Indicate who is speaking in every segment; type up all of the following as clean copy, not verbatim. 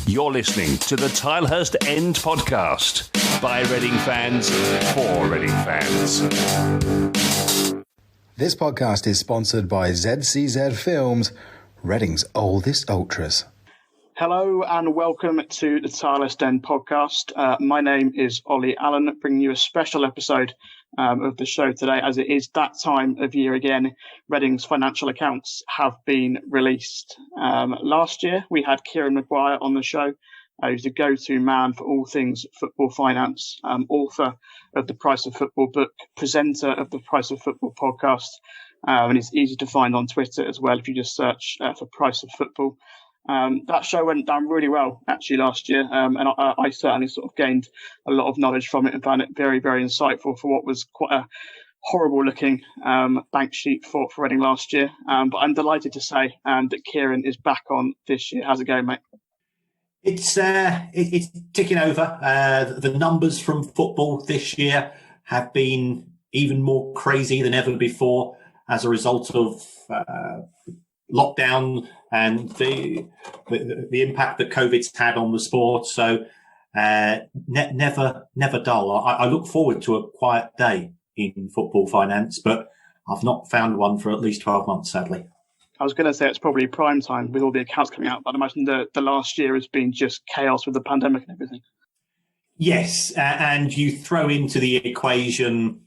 Speaker 1: You're listening to the Tilehurst End podcast by Reading fans for Reading fans.
Speaker 2: This podcast is sponsored by ZCZ Films, Reading's oldest ultras.
Speaker 3: Hello and welcome to the Tilehurst End podcast. My name is Ollie Allen, bringing you a special episode of the show today, as it is that time of year again. Reading's financial accounts have been released. Last year, we had Kieran Maguire on the show, who's the go-to man for all things football finance, author of the Price of Football book, presenter of the Price of Football podcast, and it's easy to find on Twitter as well if you just search for Price of Football. That show went down really well, actually, last year, and I certainly sort of gained a lot of knowledge from it and found it very, very insightful for what was quite a horrible-looking bank sheet for Reading last year. But I'm delighted to say that Kieran is back on this year. How's it going, mate?
Speaker 4: It's ticking over. The numbers from football this year have been even more crazy than ever before as a result of lockdown and the impact that COVID's had on the sport. So never dull. I look forward to a quiet day in football finance, but I've not found one for at least 12 months, sadly.
Speaker 3: I was going to say it's probably prime time with all the accounts coming out, but I imagine the last year has been just chaos with the pandemic and everything. Yes,
Speaker 4: and you throw into the equation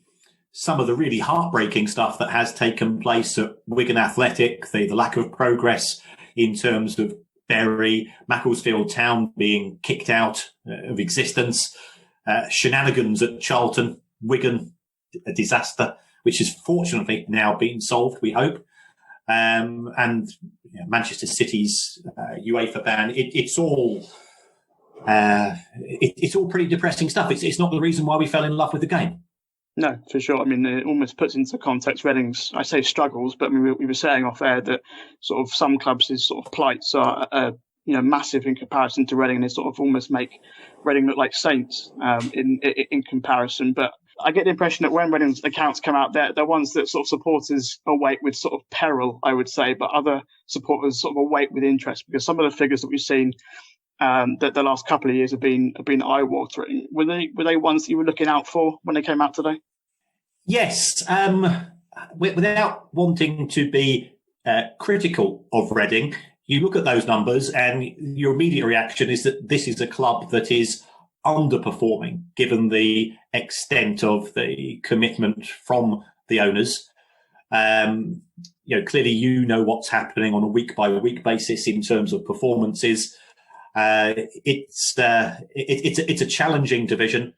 Speaker 4: some of the really heartbreaking stuff that has taken place at Wigan Athletic, the lack of progress in terms of Bury, Macclesfield Town being kicked out of existence, shenanigans at Charlton, Wigan, a disaster, which has fortunately now been solved, we hope. And Manchester City's UEFA ban. It's all pretty depressing stuff. It's not the reason why we fell in love with the game.
Speaker 3: No, for sure. I mean, it almost puts into context Reading's, I say struggles, but I mean, we were saying off air that sort of some clubs' sort of plights are massive in comparison to Reading, and they sort of almost make Reading look like saints in comparison. But I get the impression that when Reading's accounts come out, they're ones that sort of supporters await with sort of peril, I would say, but other supporters sort of await with interest, because some of the figures that we've seen that the last couple of years have been eye-watering. Were they ones that you were looking out for when they came out today?
Speaker 4: Yes. Without wanting to be critical of Reading, you look at those numbers and your immediate reaction is that this is a club that is underperforming, given the extent of the commitment from the owners. Clearly, what's happening on a week-by-week basis in terms of performances. It's a challenging division.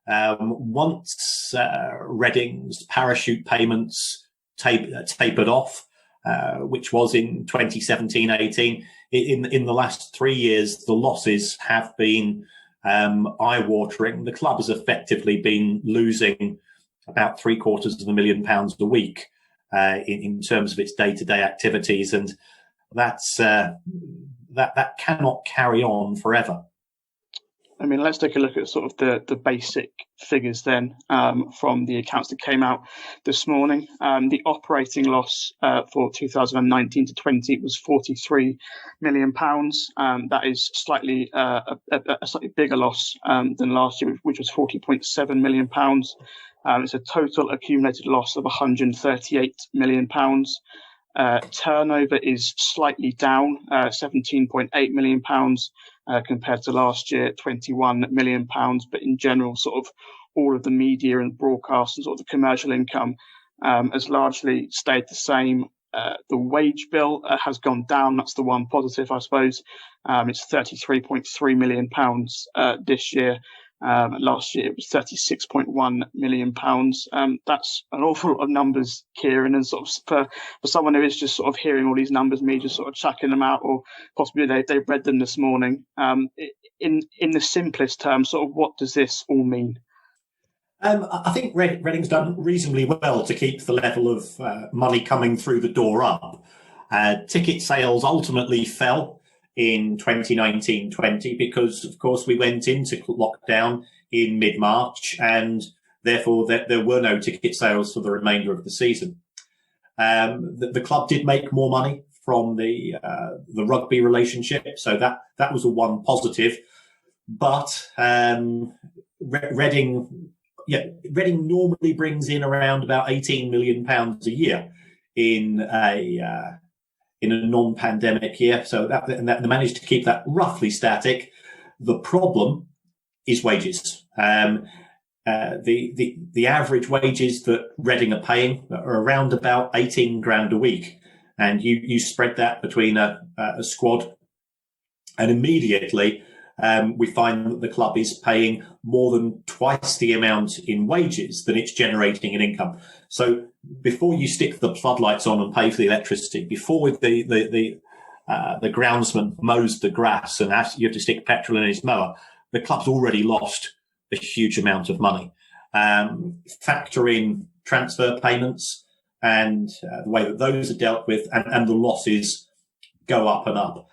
Speaker 4: Once Reading's parachute payments tapered off, which was in 2017-18, in the last 3 years, the losses have been eye-watering. The club has effectively been losing about £750,000 a week in terms of its day-to-day activities, and that's that cannot carry on forever.
Speaker 3: I mean, let's take a look at sort of the basic figures then from the accounts that came out this morning. The operating loss for 2019 to 20 was £43 million. That is slightly a slightly bigger loss than last year, which was £40.7 million. It's a total accumulated loss of £138 million. Turnover is slightly down, £17.8 million compared to last year, £21 million. But in general, sort of all of the media and broadcast and sort of the commercial income has largely stayed the same. The wage bill has gone down. That's the one positive, I suppose. It's £33.3 million this year. Last year it was £36.1 million. That's an awful lot of numbers, Kieran, and sort of for someone who is just sort of hearing all these numbers, me just sort of chucking them out, or possibly they've read them this morning. In the simplest terms, sort of what does this all mean?
Speaker 4: I think Reading's done reasonably well to keep the level of money coming through the door up. Ticket sales ultimately fell in 2019-20 because, of course, we went into lockdown in mid-March, and therefore there were no ticket sales for the remainder of the season. The club did make more money from the rugby relationship, so that was a one positive. But Reading normally brings in around about £18 million a year in a non-pandemic year, so that they managed to keep that roughly static. The problem is wages. The average wages that Reading are paying are around about 18 grand a week, and you spread that between a squad, and immediately we find that the club is paying more than twice the amount in wages than it's generating in income. So before you stick the floodlights on and pay for the electricity, before the groundsman mows the grass and you have to stick petrol in his mower, the club's already lost a huge amount of money. Factor in transfer payments and the way that those are dealt with, and the losses go up and up.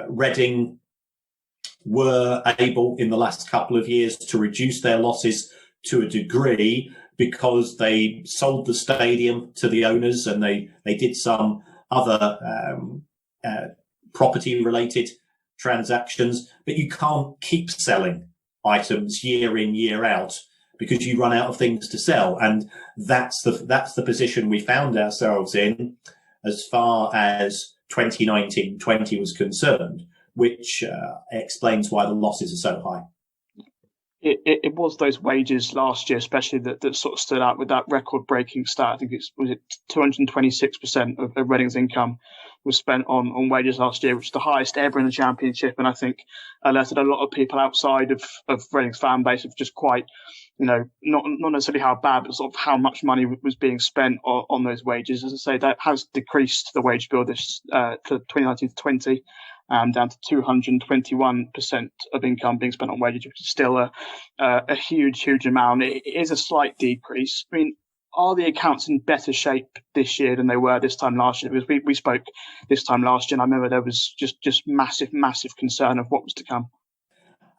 Speaker 4: Reading were able in the last couple of years to reduce their losses to a degree because they sold the stadium to the owners, and they did some other property related transactions. But you can't keep selling items year in, year out, because you run out of things to sell. And that's the position we found ourselves in as far as 2019-20 was concerned, which explains why the losses are so high.
Speaker 3: It was those wages last year, especially that sort of stood out with that record-breaking stat. I think was 226% of Reading's income was spent on wages last year, which is the highest ever in the Championship, and I think alerted a lot of people outside of Reading's fan base of just quite, not necessarily how bad, but sort of how much money was being spent on those wages. As I say, that has decreased the wage bill this for 2019-20. Down to 221% of income being spent on wages, which is still a huge amount. It is a slight decrease. I mean, are the accounts in better shape this year than they were this time last year? Because we spoke this time last year, and I remember there was just massive concern of what was to come.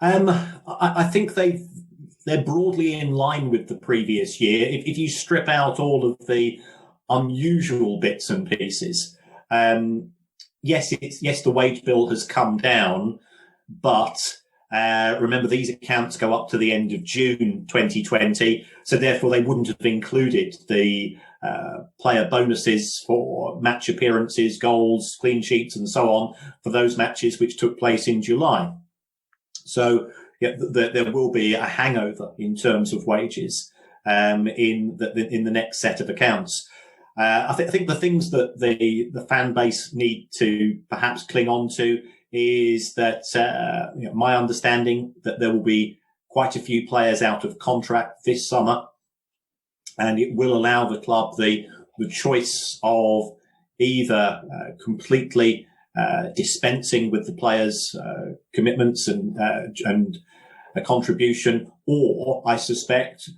Speaker 4: I think they're broadly in line with the previous year. If you strip out all of the unusual bits and pieces, yes, the wage bill has come down, but remember these accounts go up to the end of June 2020, so therefore they wouldn't have included the player bonuses for match appearances, goals, clean sheets, and so on for those matches which took place in July. So there will be a hangover in terms of wages in the next set of accounts. I think the things that the fan base need to perhaps cling on to is that my understanding that there will be quite a few players out of contract this summer, and it will allow the club the choice of either completely dispensing with the players' commitments and a contribution, or I suspect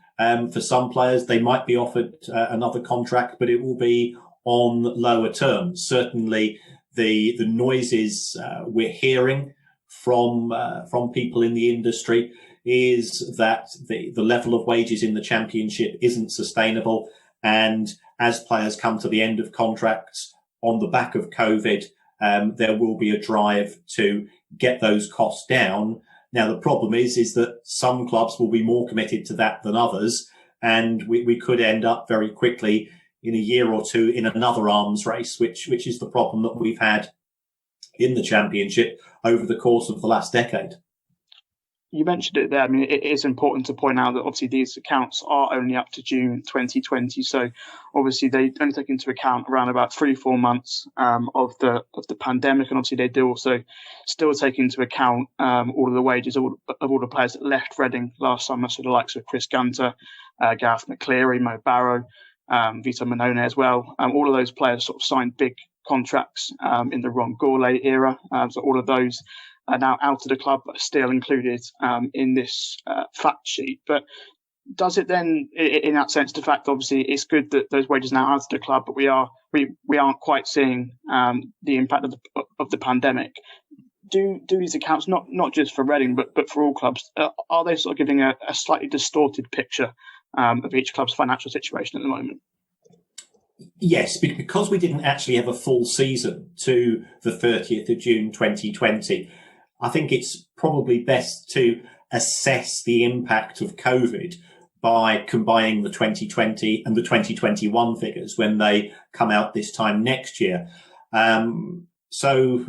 Speaker 4: for some players they might be offered another contract, but it will be on lower terms. Certainly, the noises we're hearing from people in the industry is that the level of wages in the Championship isn't sustainable, and as players come to the end of contracts on the back of COVID, there will be a drive to get those costs down. Now, the problem is that some clubs will be more committed to that than others, and we could end up very quickly in a year or two in another arms race, which is the problem that we've had in the Championship over the course of the last decade.
Speaker 3: You mentioned it there. I mean, it is important to point out that obviously these accounts are only up to June 2020. So obviously they only take into account around about 3-4 months of the pandemic. And obviously they do also still take into account all of the wages of all the players that left Reading last summer. So the likes of Chris Gunter, Gareth McCleary, Mo Barrow, Vito Manone as well. All of those players sort of signed big contracts in the Ron Gourlay era. So all of those are now out of the club, but are still included in this fact sheet. But does it then, in that sense, the fact obviously it's good that those wages are now out of the club, but we aren't quite seeing the impact of the pandemic. Do these accounts, not just for Reading, but for all clubs, are they sort of giving a slightly distorted picture of each club's financial situation at the moment?
Speaker 4: Yes, because we didn't actually have a full season to the 30th of June 2020, I think it's probably best to assess the impact of COVID by combining the 2020 and the 2021 figures when they come out this time next year. So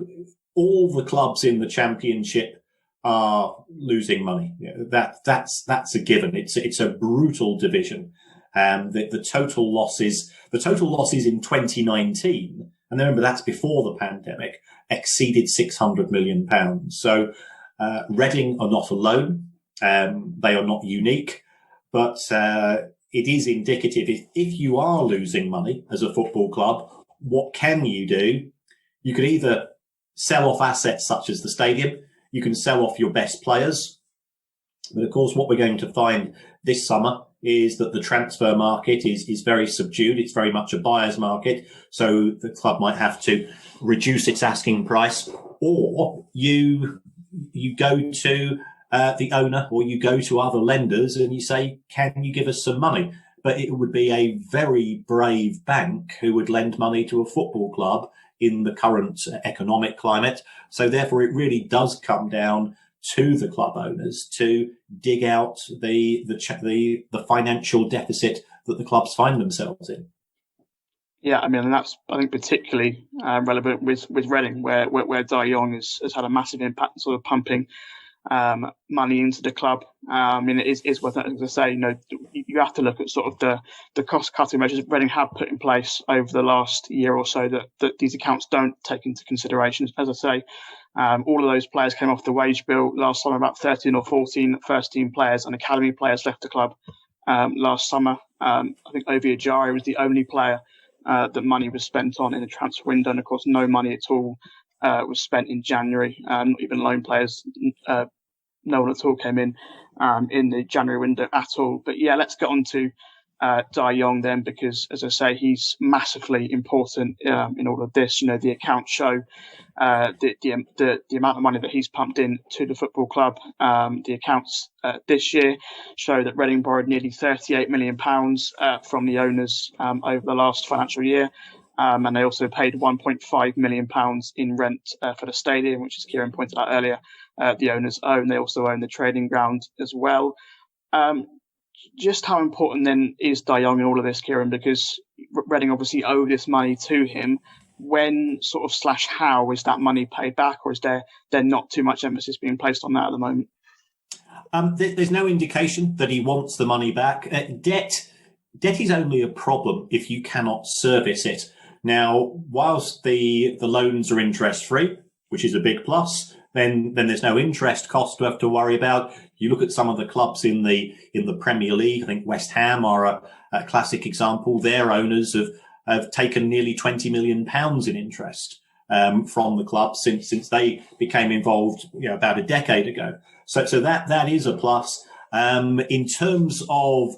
Speaker 4: all the clubs in the Championship are losing money. That's a given. It's a brutal division. The total losses in 2019, and remember that's before the pandemic, exceeded £600 million. So Reading are not alone. They are not unique, but it is indicative. If you are losing money as a football club, what can you do? You could either sell off assets such as the stadium. You can sell off your best players. But of course, what we're going to find this summer is that the transfer market is very subdued. It's very much a buyer's market. So the club might have to reduce its asking price, or you go to the owner, or you go to other lenders and you say, can you give us some money? But it would be a very brave bank who would lend money to a football club in the current economic climate. So therefore, it really does come down to the club owners to dig out the financial deficit that the clubs find themselves in.
Speaker 3: Yeah, I mean, and that's, I think, particularly relevant with Reading, where Dai Yongge has had a massive impact, sort of pumping money into the club. I mean, it is worth it, as I say, you have to look at sort of the cost-cutting measures Reading have put in place over the last year or so that these accounts don't take into consideration. As I say, all of those players came off the wage bill last summer. About 13 or 14 first-team players and academy players left the club last summer. I think Ovie Ajari was the only player that money was spent on in the transfer window, and of course, no money at all was spent in January. Not even loan players. No one at all came in the January window at all. But yeah, let's get on to Dai Yongge then, because as I say, he's massively important in all of this. The accounts show the amount of money that he's pumped in to the football club. The accounts this year show that Reading borrowed nearly £38 million from the owners over the last financial year. And they also paid £1.5 million in rent for the stadium, which, as Kieran pointed out earlier, the owners own. They also own the training ground as well. Just how important then is Dai Yongge in all of this, Kieran? Because Reading obviously owe this money to him. When / how is that money paid back, or is there not too much emphasis being placed on that at the moment?
Speaker 4: There's no indication that he wants the money back. Debt is only a problem if you cannot service it. Now, whilst the loans are interest-free, which is a big plus, then there's no interest cost to have to worry about. You look at some of the clubs in the Premier League. I think West Ham are a classic example. Their owners have taken nearly £20 million in interest from the club since they became involved about a decade ago. So that is a plus. In terms of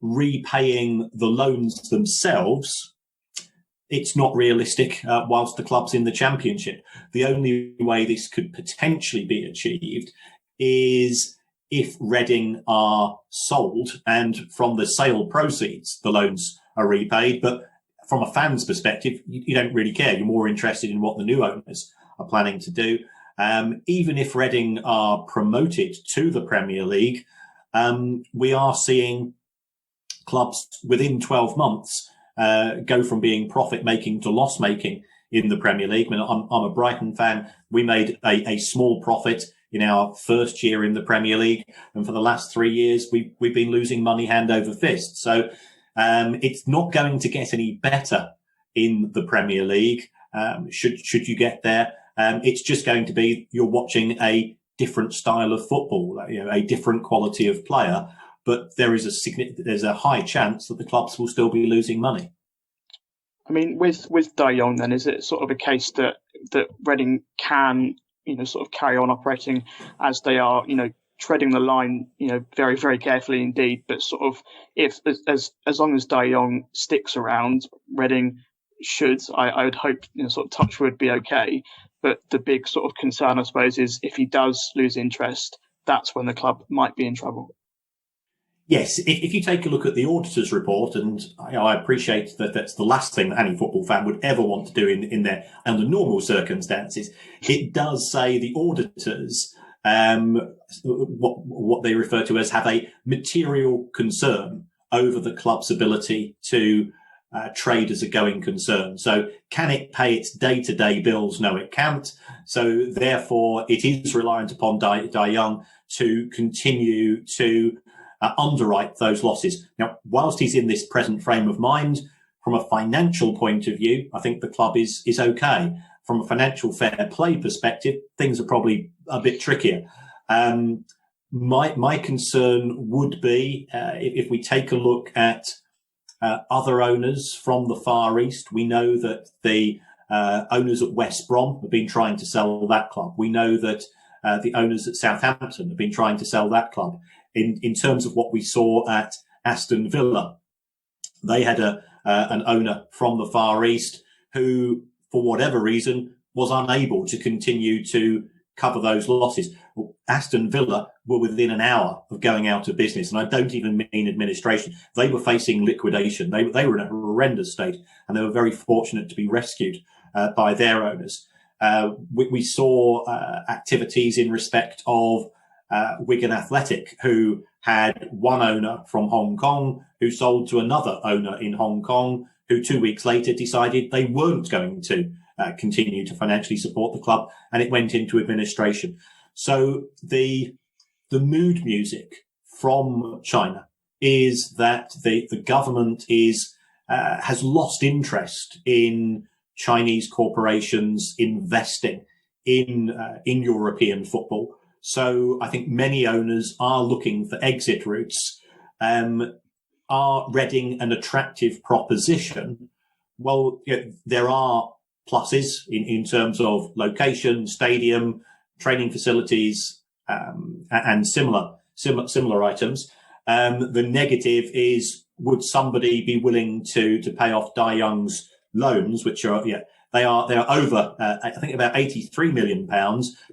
Speaker 4: repaying the loans themselves, it's not realistic whilst the club's in the Championship. The only way this could potentially be achieved is if Reading are sold, and from the sale proceeds, the loans are repaid. But from a fan's perspective, you don't really care. You're more interested in what the new owners are planning to do. Even if Reading are promoted to the Premier League, we are seeing clubs within 12 months go from being profit-making to loss-making in the Premier League. I mean, I'm a Brighton fan. We made a small profit in our first year in the Premier League, and for the last 3 years, we've been losing money hand over fist. So it's not going to get any better in the Premier League. Should you get there, it's just going to be you're watching a different style of football, a different quality of player. But there's a high chance that the clubs will still be losing money.
Speaker 3: I mean, with Dai Yongge, then, is it sort of a case that Reading can, sort of carry on operating as they are, treading the line, very, very carefully indeed. But sort of, if as long as Dai Yongge sticks around, Reading should, I would hope, sort of touch wood, be okay. But the big sort of concern, I suppose, is if he does lose interest, that's when the club might be in trouble.
Speaker 4: Yes, if you take a look at the auditor's report, and I appreciate that that's the last thing that any football fan would ever want to do in their under normal circumstances, it does say the auditors, what they refer to as have a material concern over the club's ability to trade as a going concern. So can it pay its day-to-day bills? No, it can't. So therefore, it is reliant upon Dai Yongge to continue to underwrite those losses. Now, whilst he's in this present frame of mind, from a financial point of view, I think the club is okay. From a financial fair play perspective, things are probably a bit trickier. My concern would be if we take a look at other owners from the Far East. We know that the owners at West Brom have been trying to sell that club. We know that the owners at Southampton have been trying to sell that club. In terms of what we saw at Aston Villa, they had an owner from the Far East who, for whatever reason, was unable to continue to cover those losses. Well, Aston Villa were within an hour of going out of business, and I don't even mean administration. They were facing liquidation. They were in a horrendous state, and they were very fortunate to be rescued by their owners. We saw activities in respect of Wigan Athletic, who had one owner from Hong Kong who sold to another owner in Hong Kong, who 2 weeks later decided they weren't going to continue to financially support the club, and it went into administration. So the mood music from China is that the government has lost interest in Chinese corporations investing in European football. So I think many owners are looking for exit routes. Are Reading an attractive proposition? Well, there are pluses in terms of location, stadium, training facilities, and similar items. The negative is, would somebody be willing to pay off Dai Yongge's loans, which are they are over I think about £83 million,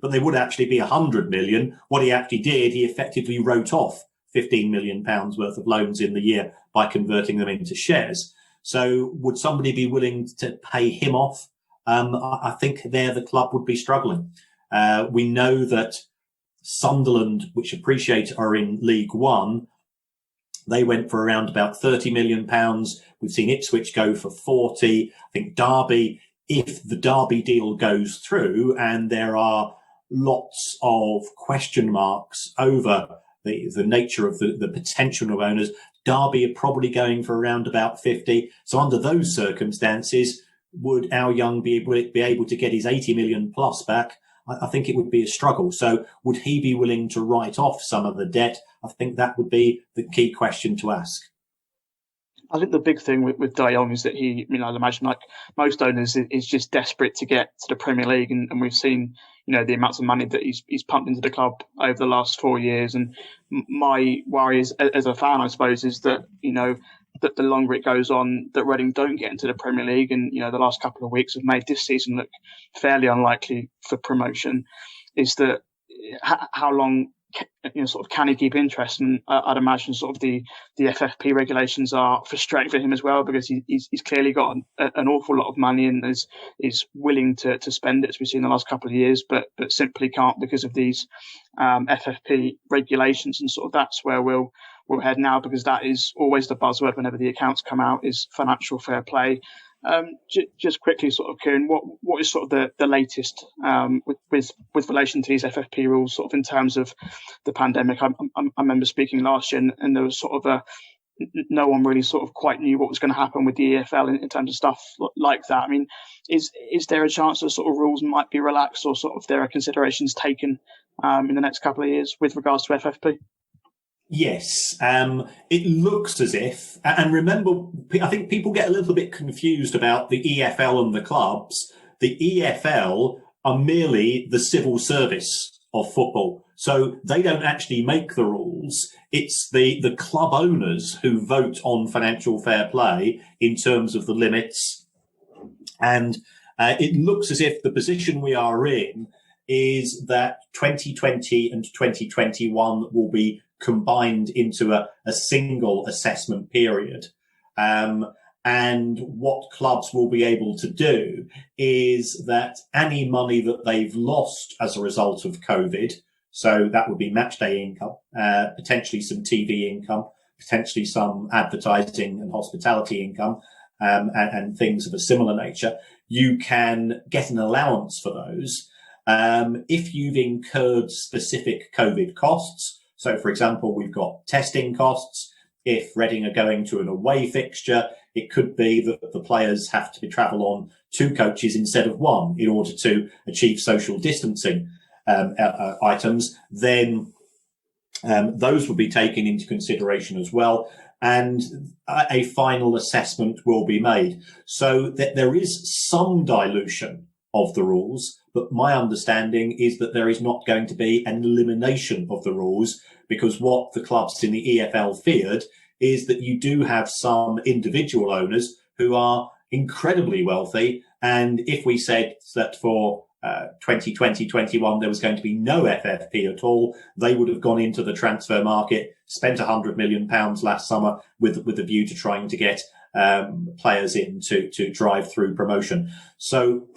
Speaker 4: but they would actually be £100 million. What he actually did, he effectively wrote off £15 million worth of loans in the year by converting them into shares. So would somebody be willing to pay him off? I think there the club would be struggling. We know that Sunderland, which appreciate are in League One, they went for around about £30 million. We've seen Ipswich go for 40. I think Derby, if the Derby deal goes through and there are lots of question marks over the nature of the potential of owners, Derby are probably going for around about 50. So under those circumstances, would Al Young be able to get his 80 million plus back? I think it would be a struggle. So would he be willing to write off some of the debt? I think that would be the key question to ask.
Speaker 3: I think the big thing with Dai Yongge is that I'd imagine like most owners is just desperate to get to the Premier League. And we've seen, the amounts of money that he's pumped into the club over the last 4 years. And my worry is, as a fan, I suppose, is that, that the longer it goes on, that Reading don't get into the Premier League. And, the last couple of weeks have made this season look fairly unlikely for promotion. Is that how long, can he keep interest? And I'd imagine sort of the FFP regulations are frustrating for him as well, because he's clearly got an awful lot of money and is willing to spend it, as we've seen the last couple of years, but simply can't because of these FFP regulations. And sort of that's where we'll head now, because that is always the buzzword whenever the accounts come out, is financial fair play. Just quickly, sort of, Kieran, what is sort of the latest with relation to these FFP rules, sort of in terms of the pandemic? I remember speaking last year, and there was sort of no one really sort of quite knew what was going to happen with the EFL in terms of stuff like that. I mean, is there a chance that sort of rules might be relaxed, or sort of there are considerations taken in the next couple of years with regards to FFP?
Speaker 4: Yes, it looks as if, and remember, I think people get a little bit confused about the EFL and the clubs. The EFL are merely the civil service of football. So they don't actually make the rules. It's the club owners who vote on financial fair play in terms of the limits. And it looks as if the position we are in is that 2020 and 2021 will be combined into a single assessment period. And what clubs will be able to do is that any money that they've lost as a result of COVID, so that would be match day income, potentially some TV income, potentially some advertising and hospitality income, and things of a similar nature, you can get an allowance for those. If you've incurred specific COVID costs, so for example, we've got testing costs. If Reading are going to an away fixture, it could be that the players have to travel on 2 coaches instead of 1 in order to achieve social distancing items. Then those will be taken into consideration as well, and a final assessment will be made. So that there is some dilution of the rules, but my understanding is that there is not going to be an elimination of the rules, because what the clubs in the EFL feared is that you do have some individual owners who are incredibly wealthy. And if we said that for 2020-21 there was going to be no FFP at all, they would have gone into the transfer market, spent £100 million last summer with a view to trying to get players in to drive through promotion. So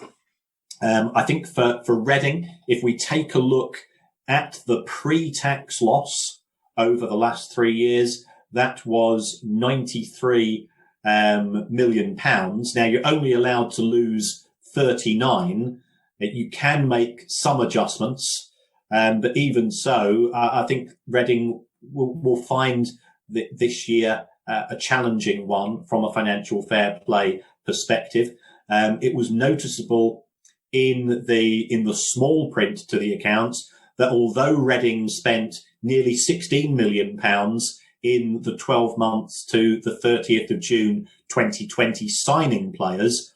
Speaker 4: I think for Reading, if we take a look at the pre-tax loss over the last 3 years, that was £93 million. Now, you're only allowed to lose 39. You can make some adjustments, but even so, I think Reading will find this year a challenging one from a financial fair play perspective. It was noticeable in the small print to the accounts that although Reading spent nearly £16 million in the 12 months to the 30th of June 2020 signing players,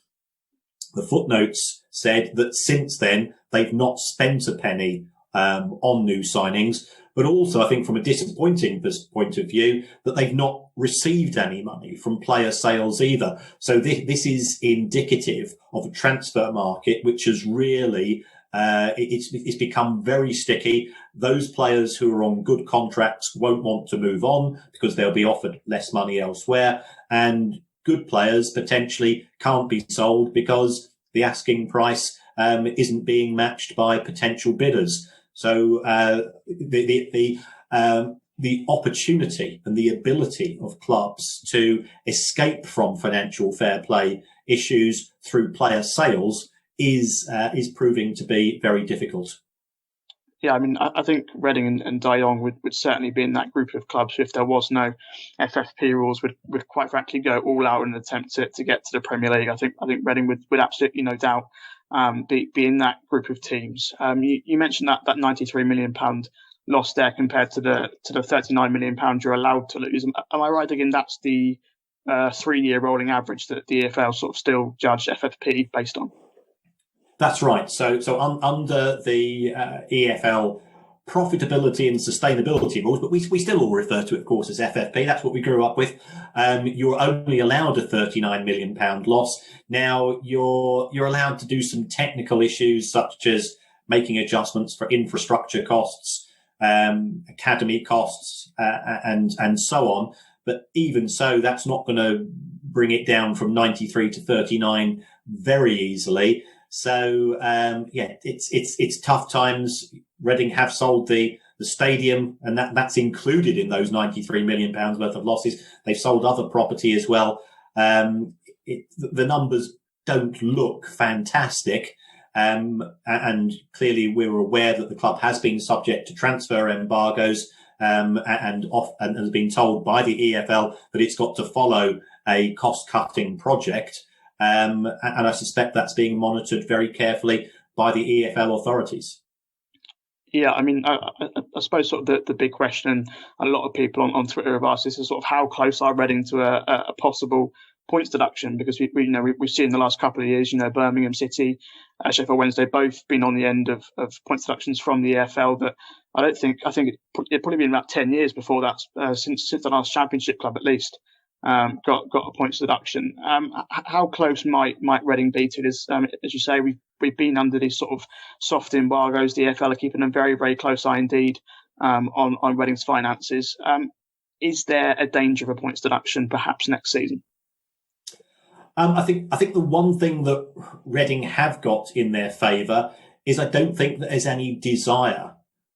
Speaker 4: the footnotes said that since then they've not spent a penny on new signings, but also I think from a disappointing point of view that they've not received any money from player sales either. So this is indicative of a transfer market which has really it's become very sticky. Those players who are on good contracts won't want to move on because they'll be offered less money elsewhere, and good players potentially can't be sold because the asking price isn't being matched by potential bidders. So the opportunity and the ability of clubs to escape from financial fair play issues through player sales is proving to be very difficult.
Speaker 3: Yeah, I mean, I think Reading and Dai Yongge would certainly be in that group of clubs if there was no FFP rules, would quite frankly go all out in an attempt to get to the Premier League. I think Reading would absolutely no doubt be in that group of teams. You mentioned that £93 million loss there compared to the £39 million you're allowed to lose. Am I right again? That's the 3-year rolling average that the EFL sort of still judge FFP based on.
Speaker 4: That's right. So under the EFL profitability and sustainability rules, but we still all refer to it, of course, as FFP. That's what we grew up with. You're only allowed a £39 million loss. Now you're allowed to do some technical issues such as making adjustments for infrastructure costs, academy costs, and so on. But even so, that's not going to bring it down from 93 to 39 very easily. So it's tough times. Reading have sold the stadium, and that's included in those £93 million worth of losses. They've sold other property as well. The numbers don't look fantastic, and clearly we're aware that the club has been subject to transfer embargoes, and has been told by the EFL that it's got to follow a cost-cutting project. And I suspect that's being monitored very carefully by the EFL authorities.
Speaker 3: Yeah, I mean, I suppose sort of the big question, a lot of people on Twitter have asked this, is sort of how close are Reading to a possible points deduction? Because we've seen in the last couple of years, Birmingham City, Sheffield Wednesday, both been on the end of points deductions from the EFL. That I think it's probably been about 10 years before that, since the last Championship club at least. Got a points deduction. How close might Reading be to this? As you say, we've been under these sort of soft embargoes. The EFL are keeping a very, very close eye indeed on Reading's finances. Is there a danger of a points deduction perhaps next season?
Speaker 4: I think the one thing that Reading have got in their favour is I don't think that there's any desire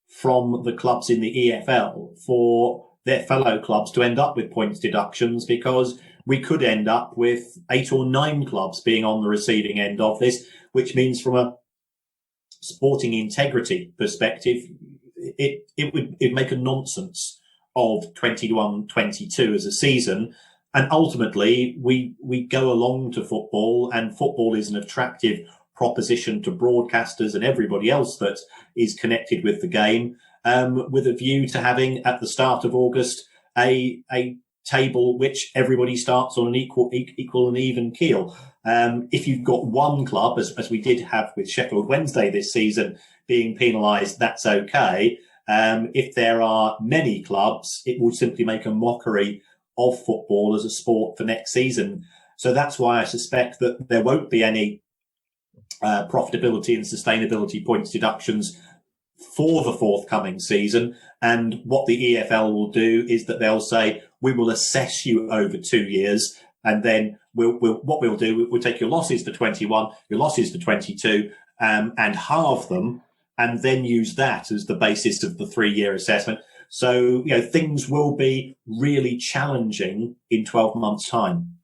Speaker 4: from the clubs in the EFL for their fellow clubs to end up with points deductions, because we could end up with 8 or 9 clubs being on the receiving end of this, which means from a sporting integrity perspective, it'd make a nonsense of 21-22 as a season. And ultimately, we go along to football, and football is an attractive proposition to broadcasters and everybody else that is connected with the game, with a view to having at the start of August a table which everybody starts on an equal and even keel. If you've got one club, as we did have with Sheffield Wednesday this season, being penalised, that's okay. If there are many clubs, it will simply make a mockery of football as a sport for next season. So that's why I suspect that there won't be any profitability and sustainability points deductions for the forthcoming season. And what the EFL will do is that they'll say, we will assess you over 2 years, and then we'll take your losses to 21, your losses to 22, and halve them, and then use that as the basis of the 3-year assessment. So, things will be really challenging in 12 months' time.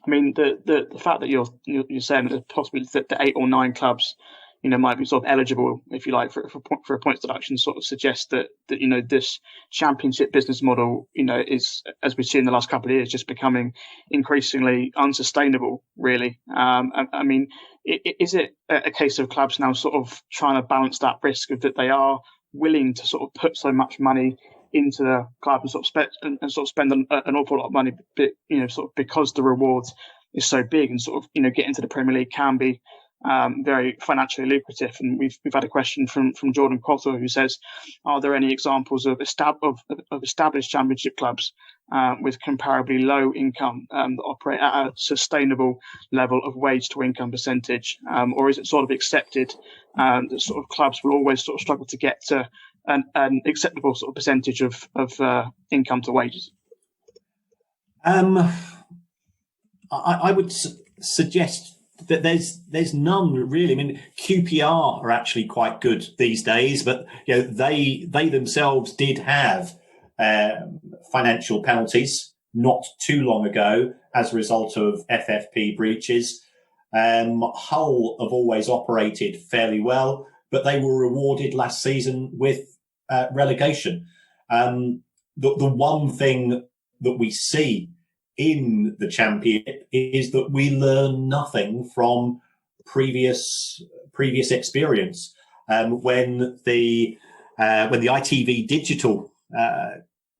Speaker 3: I mean, the fact that you're saying that possibly the 8 or 9 clubs, might be sort of eligible, if you like, for a points deduction, sort of suggests that this championship business model, is, as we've seen in the last couple of years, just becoming increasingly unsustainable, really. I mean, is it a case of clubs now sort of trying to balance that risk of that they are willing to sort of put so much money into the club and sort of spend an awful lot of money, sort of because the reward is so big, and sort of getting to the Premier League can be very financially lucrative. And we've had a question from Jordan Cotter, who says, are there any examples of established championship clubs with comparably low income that operate at a sustainable level of wage to income percentage, or is it sort of accepted that sort of clubs will always sort of struggle to get to an acceptable sort of percentage of income to wages?
Speaker 4: I would suggest that there's none really. I mean, QPR are actually quite good these days, but they themselves did have financial penalties not too long ago as a result of FFP breaches. Hull have always operated fairly well, but they were rewarded last season with relegation. The one thing that we see in the Championship is that we learn nothing from previous experience. When the ITV digital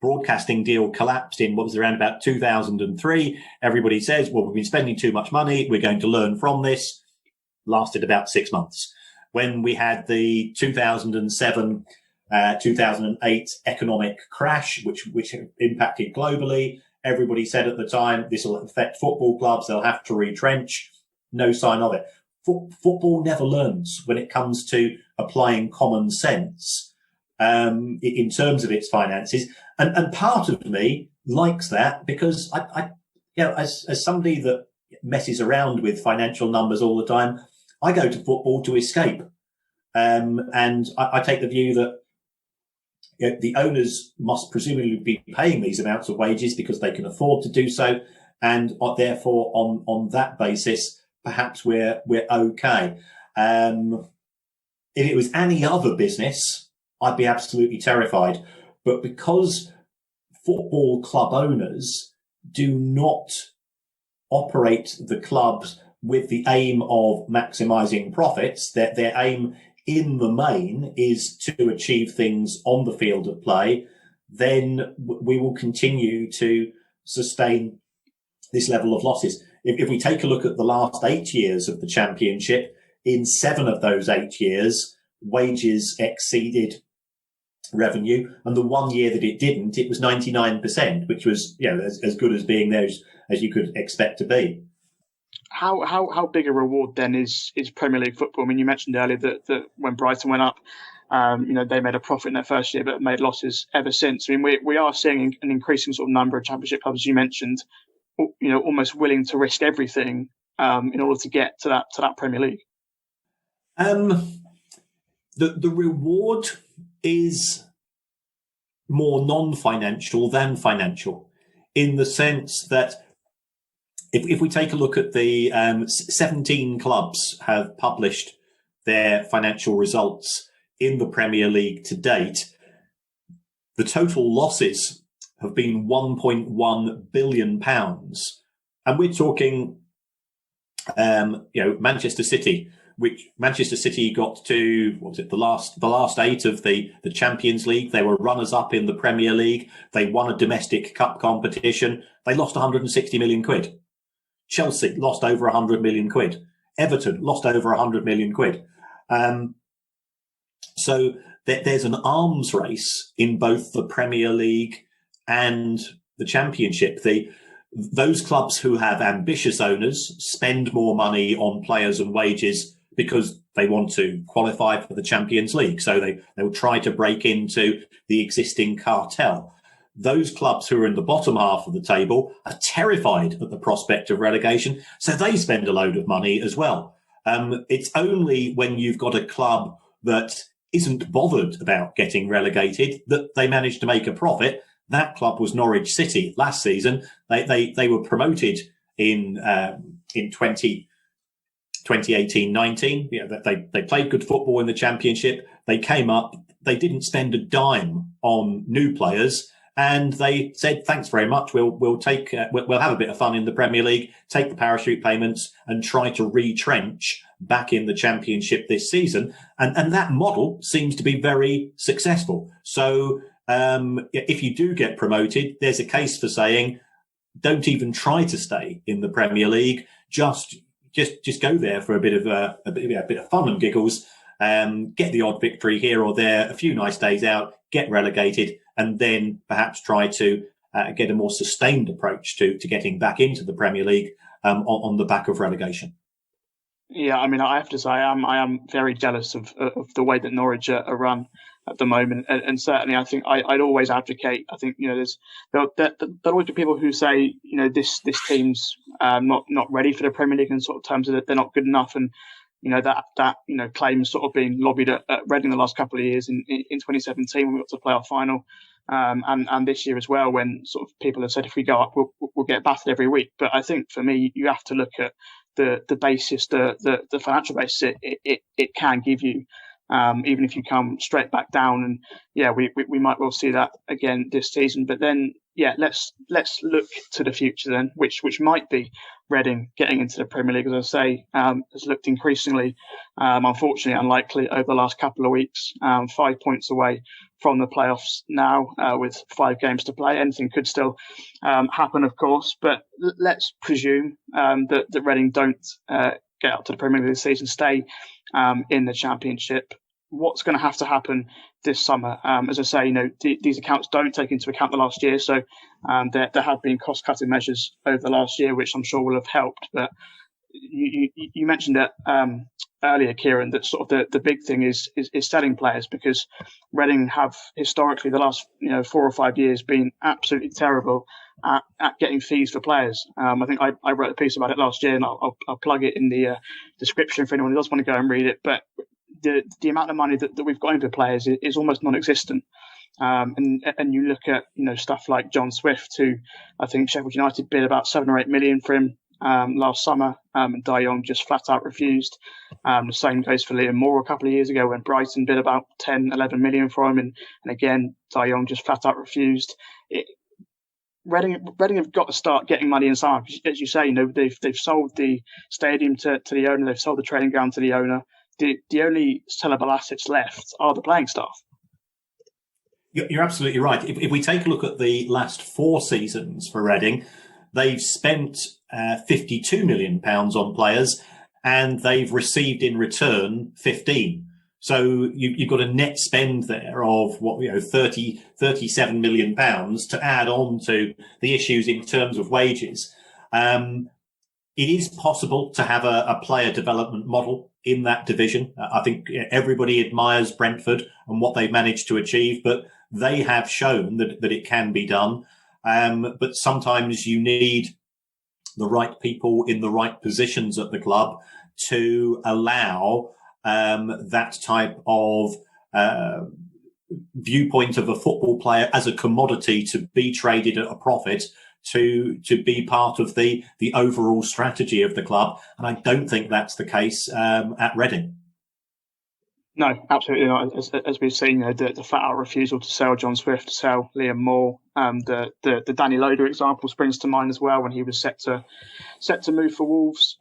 Speaker 4: broadcasting deal collapsed in what was around about 2003, everybody says, well, we've been spending too much money, we're going to learn from this. Lasted about 6 months. When we had the 2007 2008 economic crash, which impacted globally, everybody said at the time, this will affect football clubs, they'll have to retrench. No sign of it. Football never learns when it comes to applying common sense in terms of its finances. And part of me likes that, because I as somebody that messes around with financial numbers all the time, I go to football to escape. And I take the view that the owners must presumably be paying these amounts of wages because they can afford to do so, and therefore on that basis, perhaps we're okay. If it was any other business, I'd be absolutely terrified. But because football club owners do not operate the clubs with the aim of maximising profits, their aim in the main is to achieve things on the field of play, then we will continue to sustain this level of losses. If we take a look at the last 8 years of the Championship, in 7 of those 8 years, wages exceeded revenue, and the 1 year that it didn't, it was 99%, which was as good as being there as you could expect to be.
Speaker 3: How big a reward then is Premier League football? I mean, you mentioned earlier that when Brighton went up, They made a profit in their first year, but have made losses ever since. I mean, we are seeing an increasing sort of number of Championship clubs, as you mentioned, almost willing to risk everything in order to get to that Premier League.
Speaker 4: The reward is more non-financial than financial, in the sense that if we take a look at the 17 clubs have published their financial results in the Premier League to date, the total losses have been £1.1 billion. And we're talking, Manchester City, which Manchester City got to, the last 8 of the Champions League. They were runners-up in the Premier League. They won a domestic cup competition. They lost 160 million quid. Chelsea lost over 100 million quid. Everton lost over 100 million quid. So there's an arms race in both the Premier League and the Championship. Those clubs who have ambitious owners spend more money on players and wages because they want to qualify for the Champions League. So they will try to break into the existing cartel. Those clubs who are in the bottom half of the table are terrified at the prospect of relegation, so they spend a load of money as well. It's only when you've got a club that isn't bothered about getting relegated that they manage to make a profit. That club was Norwich City last season. They were promoted in 2018-19. They played good football in the Championship. They came up. They didn't spend a dime on new players. And they said, thanks very much. We'll take, we'll have a bit of fun in the Premier League, take the parachute payments and try to retrench back in the Championship this season. And that model seems to be very successful. So, if you do get promoted, there's a case for saying, don't even try to stay in the Premier League. Just go there for a bit of fun and giggles, get the odd victory here or there, a few nice days out, get relegated, and then perhaps try to get a more sustained approach to getting back into the Premier League on the back of relegation.
Speaker 3: Yeah, I mean, I have to say, I am very jealous of the way that Norwich are run at the moment, and certainly, I think I'd always advocate. I think there'll always be people who say this team's not ready for the Premier League in sort of terms of that they're not good enough, and that claim sort of being lobbied at Reading the last couple of years in 2017 when we got to the playoff final, and this year as well, when sort of people have said if we go up we'll get battered every week. But I think for me you have to look at the basis, the financial basis it can give you, even if you come straight back down. And yeah, we might well see that again this season. But then let's look to the future then, which might be Reading getting into the Premier League, as I say, has looked increasingly, unfortunately, unlikely over the last couple of weeks. 5 points away from the playoffs now, with 5 games to play. Anything could still happen, of course, but let's presume that Reading don't get up to the Premier League this season, stay in the Championship. What's going to have to happen this summer? As I say, these accounts don't take into account the last year, so there have been cost-cutting measures over the last year, which I'm sure will have helped. But you mentioned it earlier, Kieran, that sort of the big thing is selling players, because Reading have historically the last 4 or 5 years been absolutely terrible at getting fees for players. I think I wrote a piece about it last year, and I'll plug it in the description for anyone who does want to go and read it. But the amount of money that we've got into players is almost non-existent. And you look at stuff like John Swift, who I think Sheffield United bid about 7 or 8 million for him last summer, and Dai Yongge just flat out refused. The same goes for Liam Moore a couple of years ago, when Brighton bid about 10, 11 million for him, and again Dai Yongge just flat out refused. Reading have got to start getting money in summer. As you say, they've sold the stadium to the owner, they've sold the training ground to the owner. The only sellable assets left are the playing staff.
Speaker 4: You're absolutely right. If we take a look at the last 4 seasons for Reading, they've spent £52 million on players, and they've received in return 15. So you've got a net spend there of 37 million pounds to add on to the issues in terms of wages. it is possible to have a player development model in that division. I think everybody admires Brentford and what they've managed to achieve, but they have shown that it can be done. But sometimes you need the right people in the right positions at the club to allow that type of viewpoint of a football player as a commodity to be traded at a profit, to be part of the overall strategy of the club. And I don't think that's the case at Reading.
Speaker 3: No, absolutely not. As we've seen, the flat out refusal to sell John Swift, to sell Liam Moore, the Danny Loader example springs to mind as well, when he was set to move to Wolves,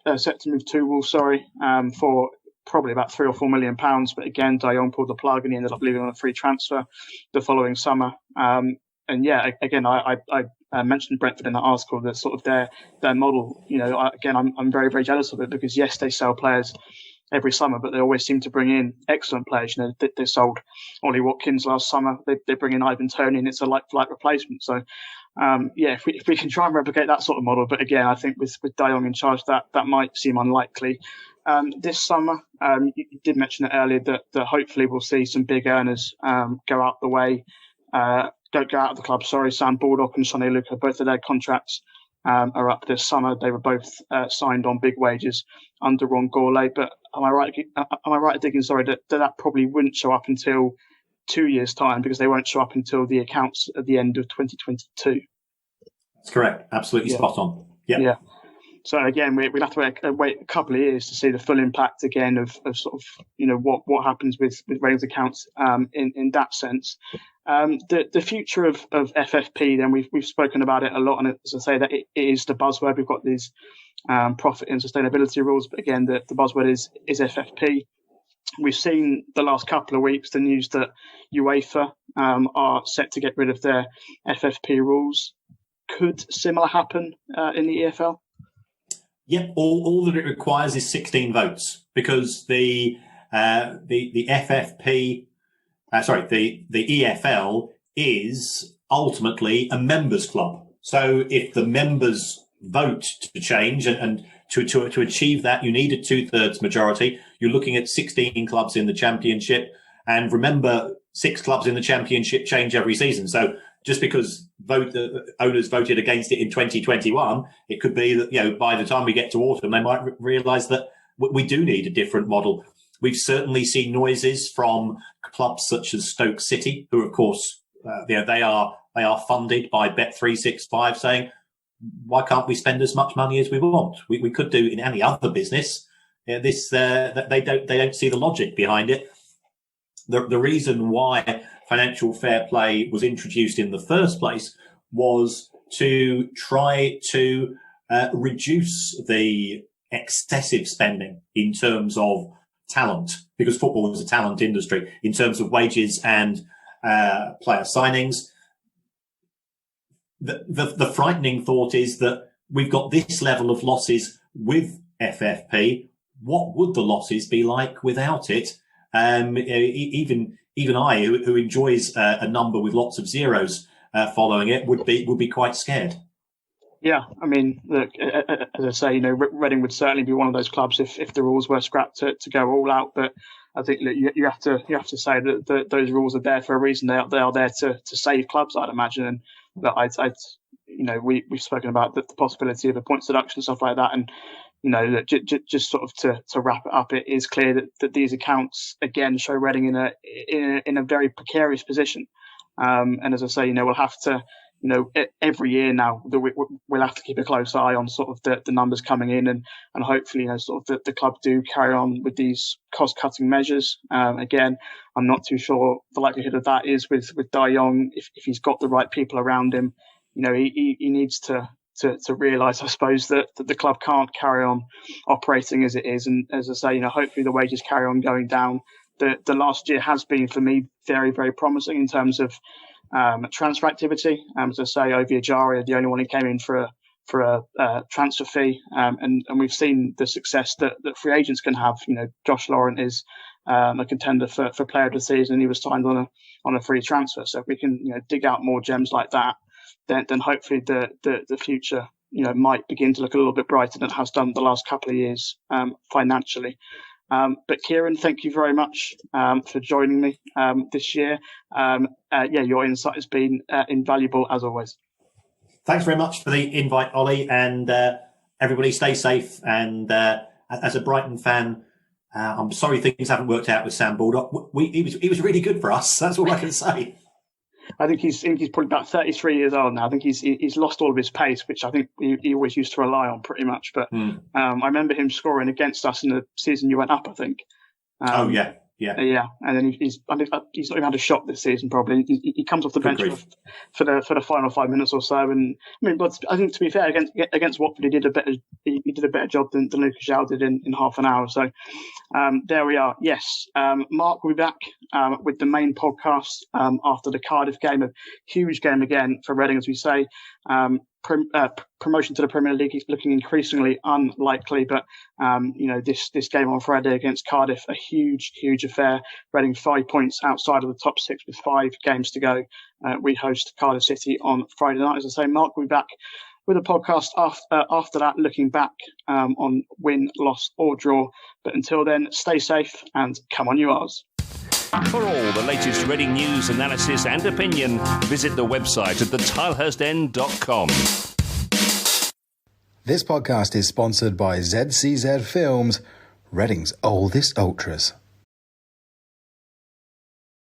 Speaker 3: for probably about £3 or £4 million. But again, Dai Yongge pulled the plug and he ended up leaving on a free transfer the following summer. And yeah, again, I mentioned Brentford in that article, that sort of their model. I'm very, very jealous of it, because yes, they sell players every summer, but they always seem to bring in excellent players. They sold Ollie Watkins last summer. They bring in Ivan Toney, and it's a like-for-like replacement. So, if we can try and replicate that sort of model, but again, I think with Dai Yongge in charge, that might seem unlikely. This summer, you did mention it earlier that hopefully we'll see some big earners go out the way. Go out of the club. Sorry, Sam Baldock and Sonny Luca, both of their contracts are up this summer. They were both signed on big wages under Ron Gourlay. But am I right digging? Sorry, that probably wouldn't show up until 2 years' time, because they won't show up until the accounts at the end of 2022. That's
Speaker 4: correct. Absolutely spot on.
Speaker 3: Yeah. So again, we'll have to wait a couple of years to see the full impact again of sort of what happens with Reading's accounts in that sense. The future of FFP, then we've spoken about it a lot, and as I say, that it is the buzzword. We've got these profit and sustainability rules, but again, the buzzword is FFP. We've seen the last couple of weeks the news that UEFA are set to get rid of their FFP rules. Could similar happen in the EFL?
Speaker 4: Yep, all that it requires is 16 votes, because the FFP, the EFL is ultimately a members' club. So if the members vote to change and to achieve that, you need a 2/3 majority. You're looking at 16 clubs in the Championship, and remember, 6 clubs in the Championship change every season. So just because owners voted against it in 2021, it could be that by the time we get to autumn, they might realise that we do need a different model. We've certainly seen noises from clubs such as Stoke City, who, of course, they are funded by Bet365, saying, why can't we spend as much money as we want? We could do in any other business. They don't see the logic behind it. The reason why financial fair play was introduced in the first place was to try to reduce the excessive spending in terms of talent, because football is a talent industry, in terms of wages and player signings. The frightening thought is that we've got this level of losses with FFP. What would the losses be like without it? Even I, who enjoys a number with lots of zeros following it, would be quite scared.
Speaker 3: Yeah, I mean, look, as I say, Reading would certainly be one of those clubs if the rules were scrapped to go all out. But I think you have to say that those rules are there for a reason. They are there to save clubs, I'd imagine. And that we've spoken about the possibility of a points deduction and stuff like that. And just sort of to wrap it up, it is clear that these accounts again show Reading in a very precarious position. And as I say, we'll have to. Every year now we'll have to keep a close eye on sort of the numbers coming in, and hopefully, sort of the club do carry on with these cost-cutting measures. Again, I'm not too sure the likelihood of that is with Dai Yongge, if he's got the right people around him. He needs to realise, I suppose, that the club can't carry on operating as it is. And as I say, hopefully the wages carry on going down. The last year has been, for me, very, very promising in terms of transfer activity. As I say, Ovie Ejaria, the only one who came in for a transfer fee, and we've seen the success that free agents can have. Josh Laurent is a contender for player of the season. He was signed on a free transfer. So if we can dig out more gems like that, then hopefully the future might begin to look a little bit brighter than it has done the last couple of years financially. But Kieran, thank you very much for joining me this year. Your insight has been invaluable as always.
Speaker 4: Thanks very much for the invite, Ollie, and everybody stay safe. And as a Brighton fan, I'm sorry things haven't worked out with Sam Baldock. He was really good for us. That's all I can say.
Speaker 3: I think he's probably about 33 years old now. I think he's lost all of his pace, which I think he always used to rely on pretty much. But I remember him scoring against us in the season you went up, I think. Yeah, and then he's not even had a shot this season. Probably he comes off the bench for the final 5 minutes or so. And I mean, but I think to be fair, against Watford, he did a better job than Lucas João did in half an hour. So there we are. Yes, Mark will be back with the main podcast after the Cardiff game, a huge game again for Reading, as we say. Promotion to the Premier League is looking increasingly unlikely, but this game on Friday against Cardiff, a huge affair. Reading 5 points outside of the top six with 5 games to go. We host Cardiff City on Friday night. As I say, Mark will be back with a podcast after that, looking back on win, loss or draw. But until then, stay safe and come on you Oz.
Speaker 1: For all the latest Reading news, analysis and opinion, visit the website at thetilehurstend.com.
Speaker 2: This podcast is sponsored by ZCZ Films, Reading's oldest ultras.